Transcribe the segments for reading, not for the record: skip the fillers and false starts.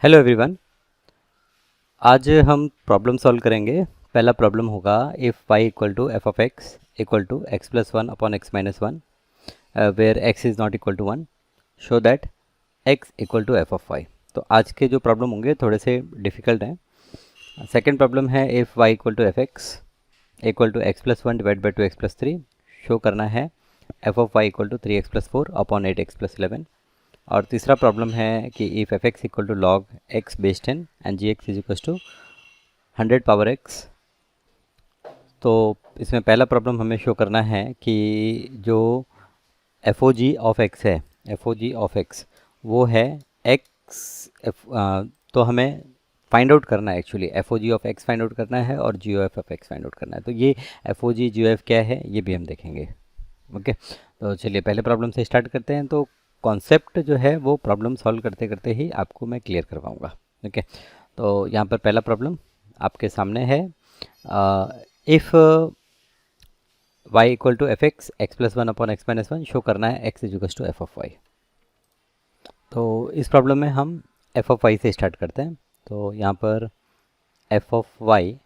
Hello everyone. आज हम problem solve करेंगे। पहला प्रॉब्लम होगा if y equal to F of x equal to x plus one upon x minus one where x is not equal to one, show that x equal to F of y. तो आज के जो problem होंगे थोड़े से difficult हैं। Second problem है if y equal to F x equal to x plus one divide by two x plus three, show करना है F of Y equal to three x plus four upon eight x plus eleven. और तीसरा problem है कि if f x equal to log x base ten and g x is equal to 100 power x. तो इसमें पहला problem हमें show करना है कि जो F O G of X है, F O G of X वो है एक्स तो हमें फाइंड आउट करना है। Actually F O G of X find out करना है और G O F of X find out करना है। तो ये एफ ओ जी जी ओ एफ क्या है ये भी हम देखेंगे। ओके, तो चलिए पहले प्रॉब्लम से स्टार्ट करते हैं। तो कॉन्सेप्ट जो है वो प्रॉब्लम सॉल्व करते करते ही आपको मैं क्लियर करवाऊँगा। ओके, तो यहाँ पर पहला प्रॉब्लम आपके सामने है। If y equal to F x x plus one upon x minus one, show करना है x is to F of y. तो इस प्रॉब्लम में हम एफ ऑफ वाई से स्टार्ट करते हैं। तो यहाँ पर F of Y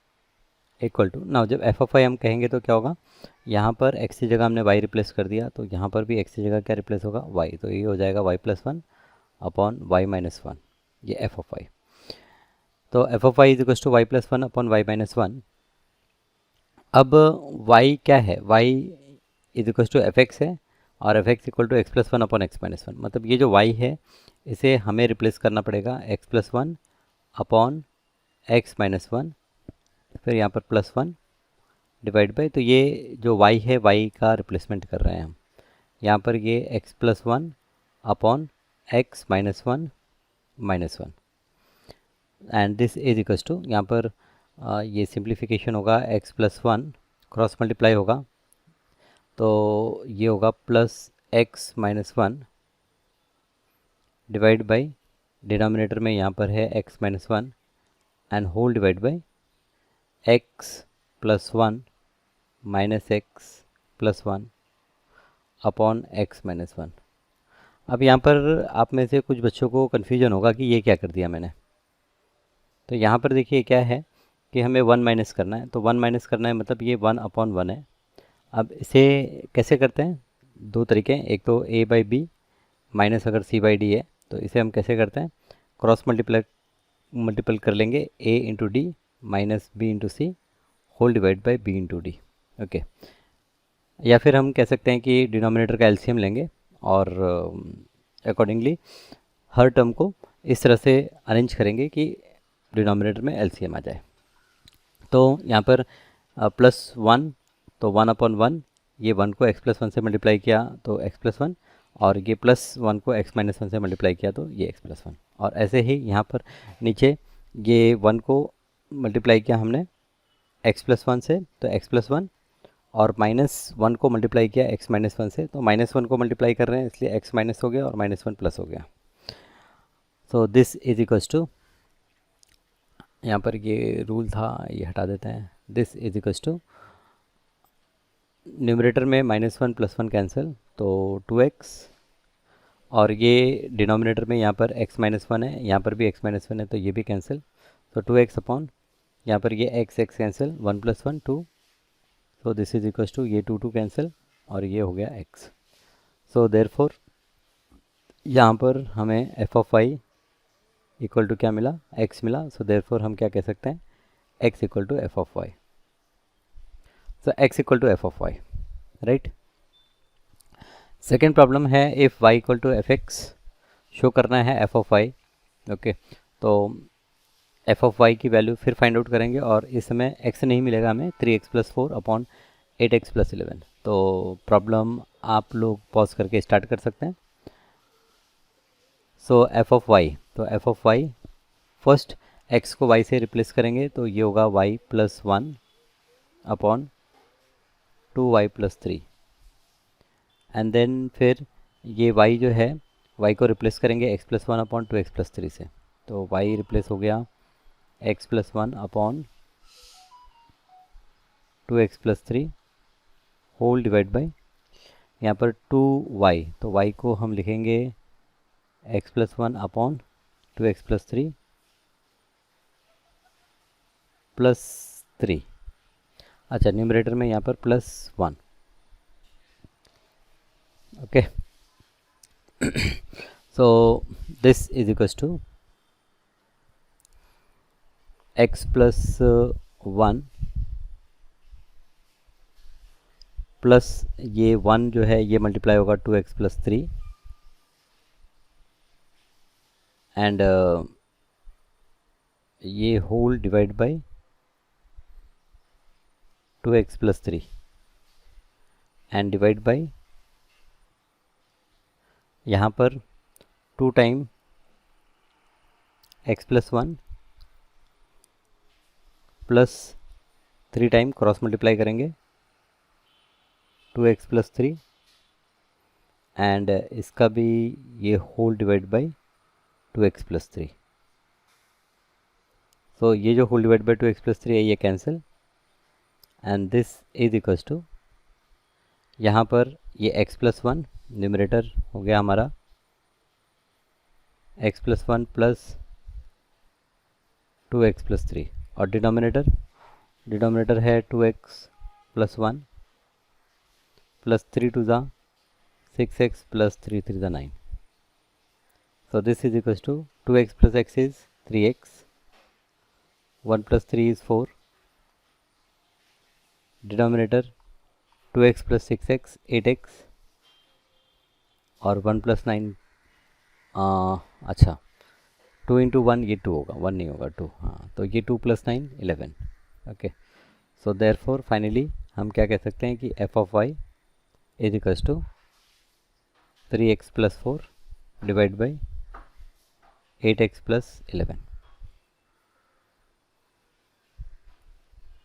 equal to, now जब एफ ऑफ वाई हम कहेंगे तो क्या होगा, यहाँ पर x की जगह हमने y रिप्लेस कर दिया, तो यहाँ पर भी x की जगह क्या रिप्लेस होगा, y। तो ये हो जाएगा y plus one upon y minus one, ये एफ ऑफ वाई। तो F of y is equal to y plus one upon y minus one. अब y क्या है, y is equal to F x है और f x equal to x plus one upon x minus one. मतलब ये जो y है इसे हमें रिप्लेस करना पड़ेगा x plus one upon x minus one, फिर यहाँ पर प्लस वन डिवाइड बाई, तो ये जो y है y का रिप्लेसमेंट कर रहे हैं हम। यहाँ पर ये x plus one upon x minus one and this is equal to, यहाँ पर ये सिंप्लीफिकेशन होगा, x plus one cross multiply होगा तो ये होगा plus x minus one divide by, denominator में यहाँ पर है x minus one and whole divide by x plus one minus x plus one upon x minus one. अब यहाँ पर आप में से कुछ बच्चों को कन्फ्यूजन होगा कि ये क्या कर दिया मैंने। तो यहाँ पर देखिए क्या है कि हमें वन माइनस करना है, तो वन माइनस करना है मतलब ये वन अपॉन वन है। अब इसे कैसे करते हैं, दो तरीके हैं, एक तो a बाई बी माइनस अगर c बाई डी है तो इसे हम कैसे करते हैं, क्रॉस मल्टीपल कर लेंगे a into d minus b into C whole divide by b into d. Okay, या फिर हम कह सकते हैं कि डिनोमिनेटर का एलसीएम लेंगे और अकॉर्डिंगली हर टर्म को इस तरह से अरेंज करेंगे कि डिनोमिनेटर में एलसीएम आ जाए। तो यहाँ पर प्लस वन, तो वन अपॉन वन, ये वन को एक्स प्लस वन से मल्टीप्लाई किया तो एक्स प्लस वन, और ये प्लस वन को एक्स माइनस वन से मल्टीप्लाई किया तो ये एक्स प्लस वन। और ऐसे ही यहाँ पर नीचे ये वन को मल्टीप्लाई किया हमने एक्स प्लस वन से तो एक्स प्लस वन, और माइनस वन को मल्टीप्लाई किया एक्स माइनस वन से, तो माइनस वन को मल्टीप्लाई कर रहे हैं इसलिए एक्स माइनस हो गया और माइनस वन प्लस हो गया। So this is equals to, यहाँ पर ये रूल था ये हटा देते हैं, this is equals to, numerator में minus one plus one cancel तो टू एक्स, और ये डिनोमिनेटर में यहाँ पर x माइनस वन है, यहाँ पर भी x माइनस वन है तो ये भी कैंसिल, तो टू एक्स अपॉन यहाँ पर ये x x cancel, one plus one two, so this is equal to ये टू कैंसिल और ये हो गया x। सो देयरफॉर यहाँ पर हमें f of Y equal to क्या मिला, x मिला। सो देयरफॉर हम क्या कह सकते हैं, x equal to F of Y. So x equal to F of Y, right. Second problem है if y equal to F X, show करना है एफ ऑफ वाई। ओके, तो एफ ऑफ वाई की वैल्यू फिर find out करेंगे और इस समय x नहीं मिलेगा हमें, three x plus four upon eight x plus eleven. तो प्रॉब्लम आप लोग पॉज करके स्टार्ट कर सकते हैं। सो एफ ऑफ वाई, तो F of y first x को y से रिप्लेस करेंगे तो ये होगा y plus one upon two y plus three, and then फिर ये y जो है y को रिप्लेस करेंगे x plus one upon two x plus three से, तो y रिप्लेस हो गया x plus one upon two x plus three whole divide by, यहाँ पर टू वाई, तो y को हम लिखेंगे x plus one upon two x plus three +3। अच्छा, न्यूमरेटर में यहाँ पर +1। Okay, so this is equals to x +1 plus ये 1 जो है ये मल्टीप्लाई होगा 2x + 3 एंड ये whole divide by 2x + 3 and divide by यहाँ पर 2 time x +1 plus 3 time cross multiply करेंगे 2x + 3 एंड इसका भी ये होल डिवाइड बाय 2x + 3। सो ये जो होल डिवाइड बाय 2x + 3 है ये cancel and this is equals to यहाँ पर ये x +1 न्यूमरेटर हो गया हमारा x +1 प्लस 2x + 3 और डिनोमिनेटर है 2x + 1 प्लस 3 2 ज़ा 6x प्लस 3 3 ज़ा 9। So this is equals to 2x plus x is 3x, 1 plus 3 is 4, denominator 2x plus 6x 8x और 1 plus 9 अच्छा 2 इंटू 1 ये 2 होगा, 1 नहीं होगा 2, हाँ तो ये 2 plus 9 11। Okay, so therefore finally हम क्या कह सकते हैं कि f of y is equals to 3x plus 4 divide by 8x plus 11।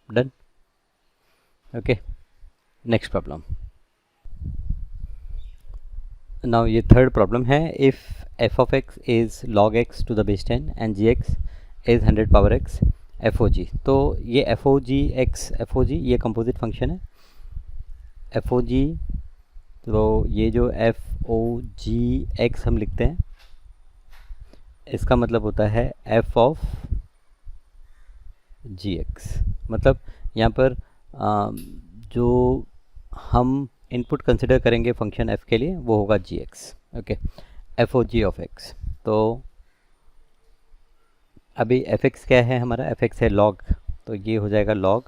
Done. Okay, next problem. Now ये थर्ड प्रॉब्लम है। If f of x is log x to the base 10 and gx is 100 power x fog। तो ये fog ये composite function है fog। तो ये जो fog हम लिखते हैं इसका मतलब होता है f ऑफ gx। मतलब यहाँ पर जो हम इनपुट कंसिडर करेंगे फंक्शन f के लिए वो होगा gx। Okay, fog of x। तो अभी fx क्या है हमारा, fx है log, तो ये हो जाएगा log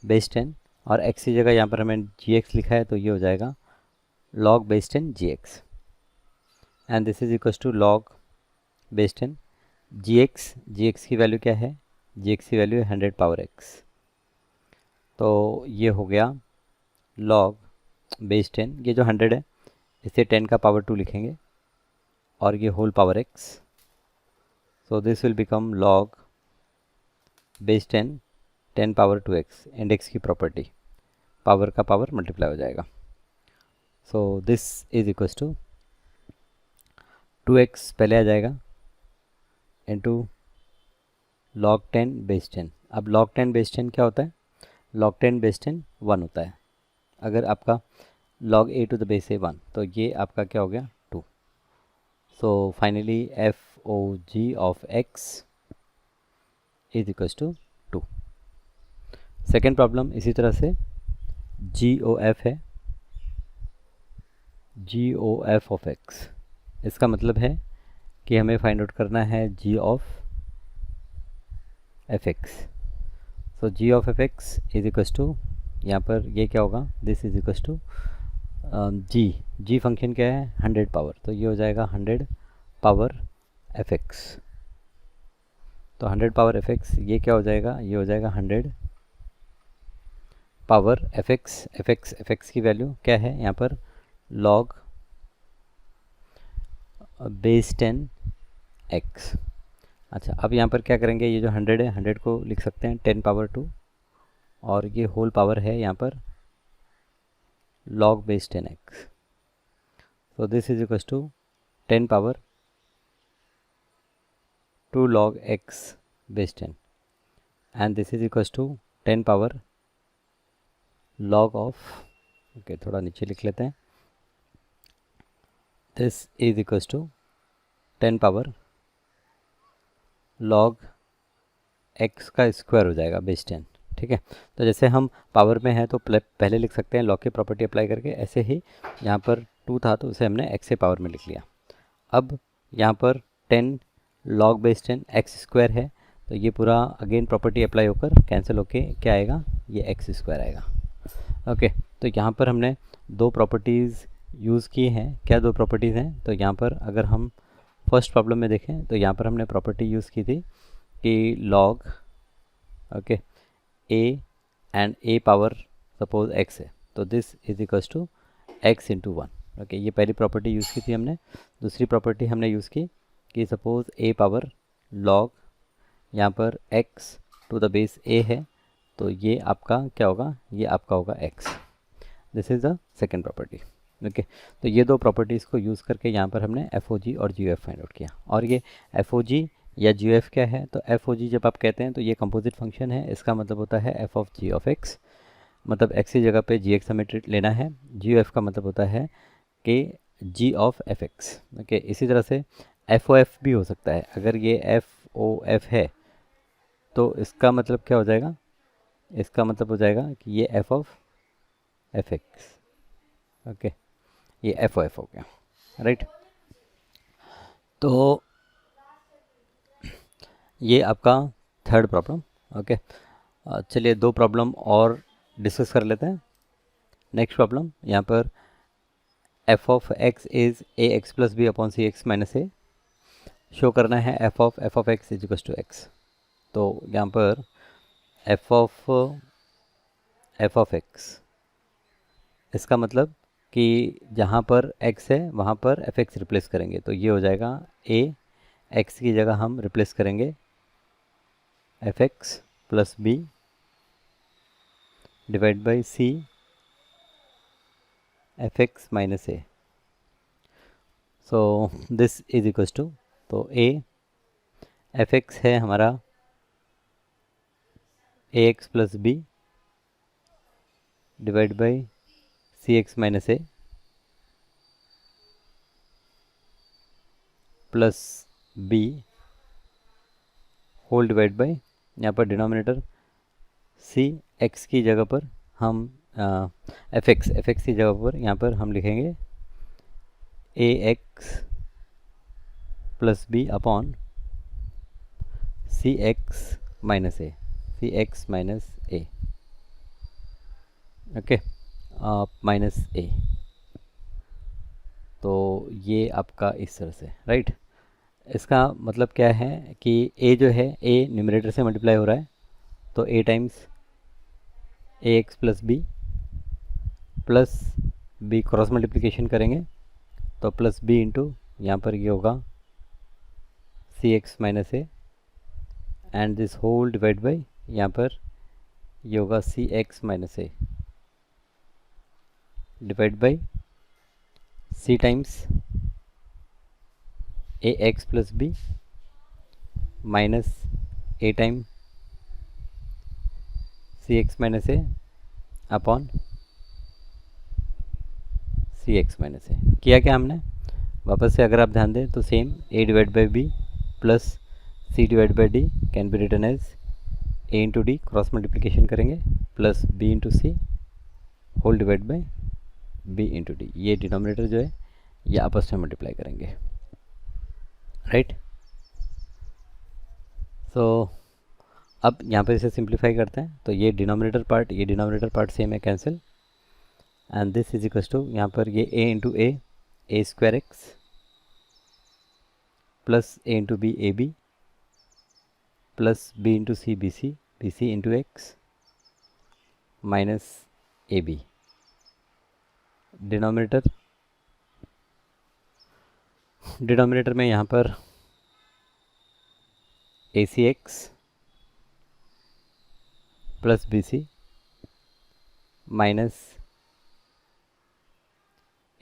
बेस 10 और x की जगह यहाँ पर हमें gx लिखा है तो ये हो जाएगा log base 10 gx and this is equals to log base 10 gx की वैल्यू क्या है, gx की वैल्यू है 100 पावर x। तो ये हो गया log बेस 10, ये जो 100 है इसे 10 का पावर 2 लिखेंगे और ये होल power x। So this will become log base 10 power 2x, index की प्रॉपर्टी, पावर का पावर मल्टीप्लाई हो जाएगा। So this is equals to 2x पहले आ जाएगा इंटू log 10 बेस 10। अब log 10 बेस 10 क्या होता है, log 10 बेस 10 1 होता है। अगर आपका log a to the base a 1 तो ये आपका क्या हो गया 2। So finally fog of x is equals to 2। Second problem इसी तरह से GOF है, GOF ऑफ x। इसका मतलब है कि हमें फाइंड आउट करना है g of fx। So g of fx is equals to, यहाँ पर ये क्या होगा, this is equals to g function क्या है 100 पावर, तो ये हो जाएगा 100 पावर fx। तो 100 पावर fx ये क्या हो जाएगा, ये हो जाएगा 100 पावर fx की वैल्यू क्या है यहाँ पर log बेस 10 x। अच्छा, अब यहाँ पर क्या करेंगे, ये जो 100 है 100 को लिख सकते हैं 10 पावर 2 और ये होल पावर है यहाँ पर log base 10 x। So this is equals to 10 power 2 log x base 10 and this is equals to 10 power log of, okay थोड़ा नीचे लिख लेते हैं, this is equals to 10 power log x का स्क्वायर हो जाएगा बेस 10। ठीक है, तो जैसे हम पावर में हैं तो पहले लिख सकते हैं लॉग की प्रॉपर्टी अप्लाई करके, ऐसे ही यहाँ पर 2 था तो उसे हमने एक्स से पावर में लिख लिया। अब यहाँ पर 10 लॉग बेस 10 एक्स स्क्वायर है, तो ये पूरा अगेन प्रॉपर्टी अप्लाई होकर कैंसिल होके क्या आएगा, ये एक्स स्क्वायर आएगा। ओके, तो यहाँ पर हमने दो प्रॉपर्टीज़ यूज़ की हैं। क्या दो प्रॉपर्टीज़ हैं, तो यहाँ पर अगर हम फर्स्ट प्रॉब्लम में देखें तो यहाँ पर हमने प्रॉपर्टी यूज़ की थी कि log okay a and a power suppose x है, तो this is equals to x into 1। ओके, ये पहली प्रॉपर्टी यूज़ की थी हमने। दूसरी प्रॉपर्टी हमने यूज़ की कि सपोज ए पावर लॉग यहाँ पर x to the base a है, तो ये आपका क्या होगा, ये आपका होगा x। This is the second property. Okay, तो ये दो प्रॉपर्टीज़ को यूज़ करके यहाँ पर हमने FOG और GOF फाइंड आउट किया। और ये FOG या GOF क्या है, तो FOG जब आप कहते हैं तो ये कंपोजिट फंक्शन है, इसका मतलब होता है f of g of x, मतलब x की जगह पे gx हमें लेना है। GOF का मतलब होता है कि g ऑफ fx। ओके, इसी तरह से FOF भी हो सकता है। अगर ये FOF है तो इसका मतलब क्या हो जाएगा, इसका मतलब हो जाएगा कि ये f ऑफ fx। ओके, ये FOF हो गया, राइट। तो ये आपका थर्ड प्रॉब्लम। ओके, चलिए दो प्रॉब्लम और डिस्कस कर लेते हैं। नेक्स्ट प्रॉब्लम यहाँ पर f of x is ax plus b upon C x minus a. Show करना है f of x is equal to x। तो यहाँ पर f ऑफ x, इसका मतलब कि जहाँ पर x है वहाँ पर fx रिप्लेस करेंगे, तो ये हो जाएगा a, x की जगह हम रिप्लेस करेंगे fx plus b divide by c fx minus a। So this is equal to, तो a fx है हमारा ax plus b divide by c x minus a plus b whole divide by, यहाँ पर denominator सी x की जगह पर हम F x की जगह पर यहाँ पर हम लिखेंगे A x plus b upon C x minus A, C x minus A. Okay, minus A. तो ये आपका इस तरह से, राइट। इसका मतलब क्या है कि a जो है a न्यूमरेटर से मल्टीप्लाई हो रहा है, तो a times A x plus B plus B cross multiplication करेंगे तो प्लस बी इंटू यहाँ पर ये होगा C x minus A and this whole divide by यहाँ पर ये होगा C x minus A divide by C times A x plus B minus A time C x minus A upon C x minus A. किया क्या हमने, वापस से अगर आप ध्यान दें तो same a divide by B plus C divide by D can be written as a into D, cross multiplication करेंगे plus b into C whole divide by b into D. ये डिनोमिनेटर जो है ये आपस में मल्टीप्लाई करेंगे, right. सो अब यहाँ पर इसे सिंप्लीफाई करते हैं, तो ये डिनोमिनेटर पार्ट सेम है, cancel, and this is equal to यहाँ पर ये a into A square X plus a into B A B plus b into C B C into X minus A B. Denominator में यहाँ पर A C X plus B C minus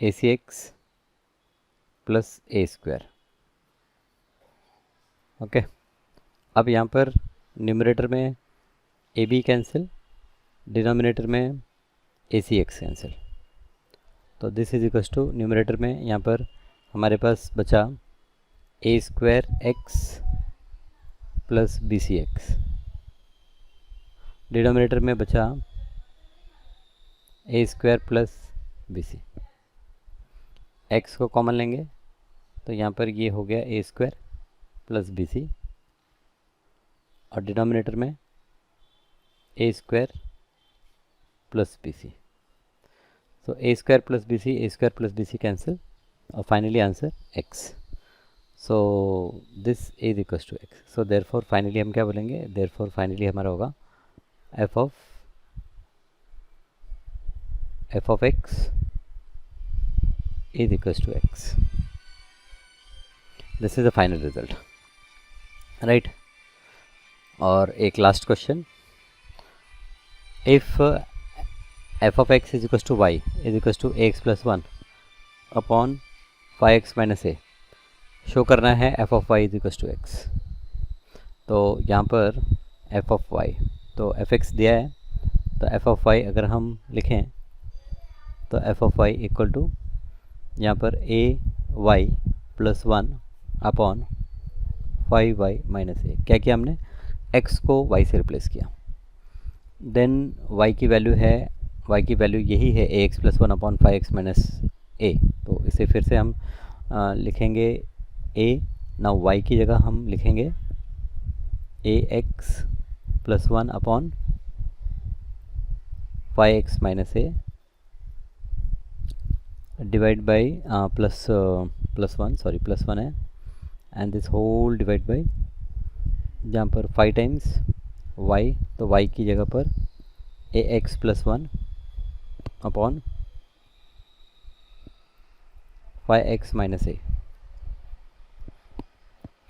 A C X plus A square. Okay, अब यहाँ पर numerator में A B cancel, denominator में A C X cancel, तो this is equal to numerator में यहाँ पर हमारे पास बचा A square X plus B C X denominator में बचा A square plus B C, X को कॉमन लेंगे तो यहाँ पर ये हो गया A square plus B C, और डिनोमिनेटर में A square plus B C. So A square plus B C cancel, और finally answer X. So this is equals to x. So therefore finally हम क्या बोलेंगे, देयरफॉर फाइनली हमारा होगा f of x is equals to x. This is the final result, right. और एक last question, if f of x is equals to y is equals to a x plus one upon 5x minus a, show करना है F of y is equals to x. तो यहाँ पर F of y, तो f x दिया है, तो F of Y अगर हम लिखें तो F of Y equal to यहाँ पर A Y plus one upon 5y minus A. क्या किया हमने, x को y से रिप्लेस किया। देन y की वैल्यू यही है A x plus one upon 5x minus A. तो इसे फिर से हम लिखेंगे a, नाउ y की जगह हम लिखेंगे A x plus one upon 5x minus A divide by plus one है, and this whole divide by जहाँ पर 5 टाइम्स y, तो y की जगह पर A x plus one upon 5x minus A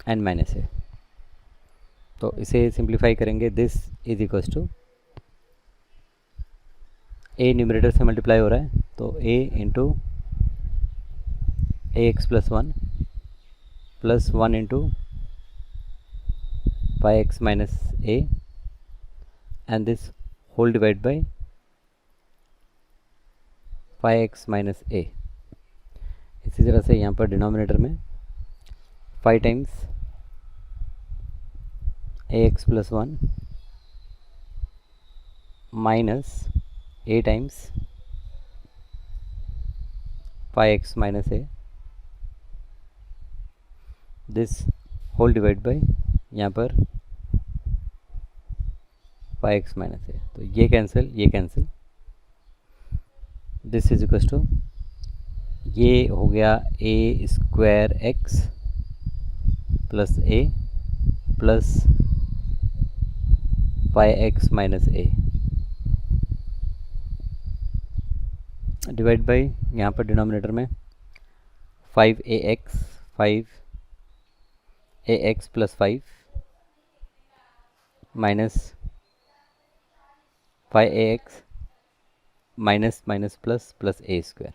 and minus A. तो इसे simplify करेंगे, this is equals to A numerator से मल्टीप्लाई हो रहा है, तो a into A x plus one into 5x minus A and this whole divide by 5x minus A. इसी तरह से यहाँ पर डिनोमिनेटर में 5 times A x plus one minus A times 5x minus A, this whole divide by यहाँ पर 5x minus A. तो ये cancel, this is equals to ये हो गया A square X plus A plus 5x minus A divide by यहाँ पर denominator में 5ax plus 5 minus 5ax minus minus plus A square.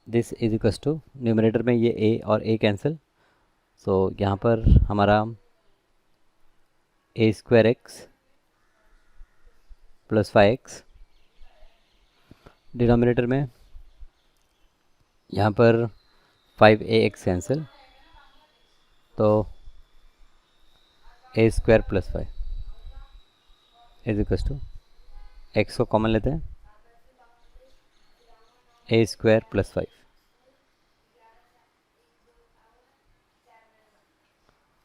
This is equals to numerator में ये a और a cancel, सो यहाँ पर हमारा A square X plus 5x, denominator में यहाँ पर 5ax कैंसिल, तो A square plus 5 is equals to X को कॉमन लेते हैं, A square plus 5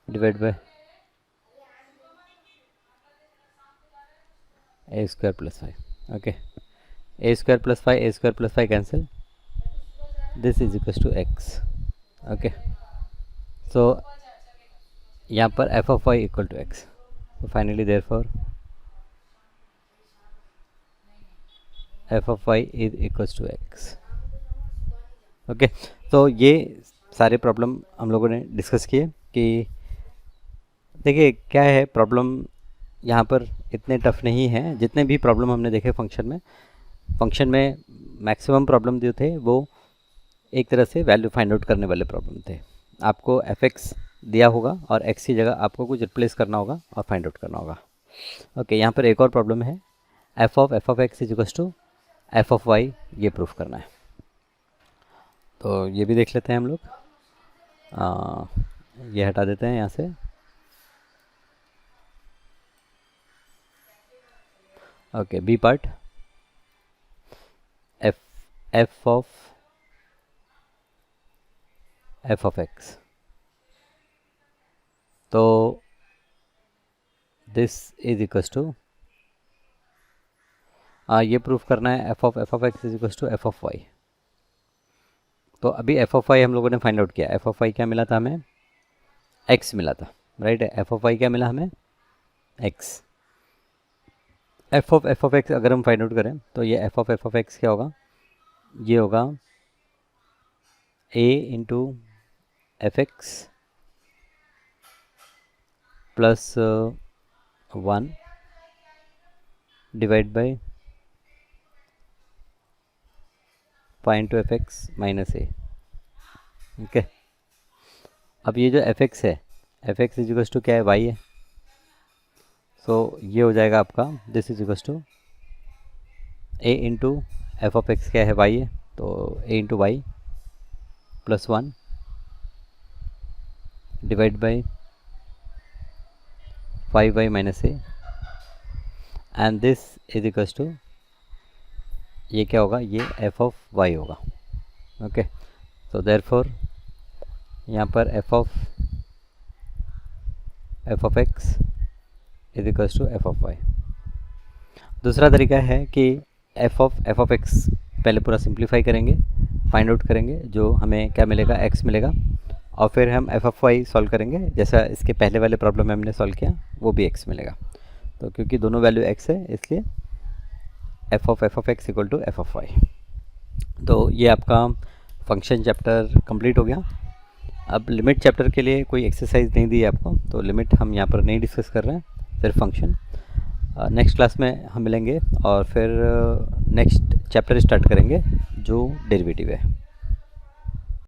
divide by A square plus 5। Okay, A square plus 5 cancel, this is equals to X. Okay, so यहाँ पर F of Y equal to X, so finally therefore f of y is equals to x। Okay, तो ये सारे problem हम लोगों ने discuss किए कि देखिए क्या है प्रॉब्लम यहाँ पर इतने टफ नहीं है जितने भी प्रॉब्लम हमने देखे फंक्शन में मैक्सिमम प्रॉब्लम जो थे वो एक तरह से वैल्यू फाइंड आउट करने वाले प्रॉब्लम थे। आपको एफ एक्स दिया होगा और एक्स की जगह आपको कुछ रिप्लेस करना होगा और फाइंड आउट करना होगा। ओके, यहाँ पर एक और प्रॉब्लम है, F of x is equals to F of y, ये प्रूफ करना है। तो ये भी देख लेते हैं हम लोग, ये हटा देते हैं यहाँ से। Okay, b part, f of x. तो दिस इज इक्वल्स टू, ये प्रूफ करना है F of x is equals to F of y. तो अभी एफ ऑफ वाई हम लोगों ने फाइंड आउट किया। एफ ऑफ वाई क्या मिला था हमें? एक्स मिला था, राइट है। एफ ऑफ वाई क्या मिला हमें? एक्स। एफ ऑफ एक्स अगर हम फाइंड आउट करें तो ये एफ ऑफ एक्स क्या होगा? ये होगा A into F X plus 1 divide by pi into F X minus A. Okay, अब ये जो एफ एक्स है, F X is equals to क्या है? वाई है। सो ये हो जाएगा आपका, this is equals to A into F of X क्या है? वाई है। तो A into Y plus 1 divide by 5y minus A, and this is equals to, ये क्या होगा? ये एफ ऑफ वाई होगा। ओके, तो देयरफॉर यहाँ पर F of x is equals to F of y. दूसरा तरीका है कि एफ ऑफ एक्स पहले पूरा सिंप्लीफाई करेंगे, फाइंड आउट करेंगे, जो हमें क्या मिलेगा? एक्स मिलेगा, और फिर हम एफ ऑफ वाई सॉल्व करेंगे जैसा इसके पहले वाले प्रॉब्लम में हमने सॉल्व किया, वो भी एक्स मिलेगा। तो क्योंकि दोनों वैल्यू एक्स है इसलिए f of x equal to F of y. तो ये आपका फंक्शन चैप्टर कंप्लीट हो गया। अब लिमिट चैप्टर के लिए कोई एक्सरसाइज नहीं दी है आपको, तो लिमिट हम यहाँ पर नहीं डिस्कस कर रहे हैं, सिर्फ फंक्शन। नेक्स्ट क्लास में हम मिलेंगे और फिर नेक्स्ट चैप्टर स्टार्ट करेंगे जो डेरिवेटिव है।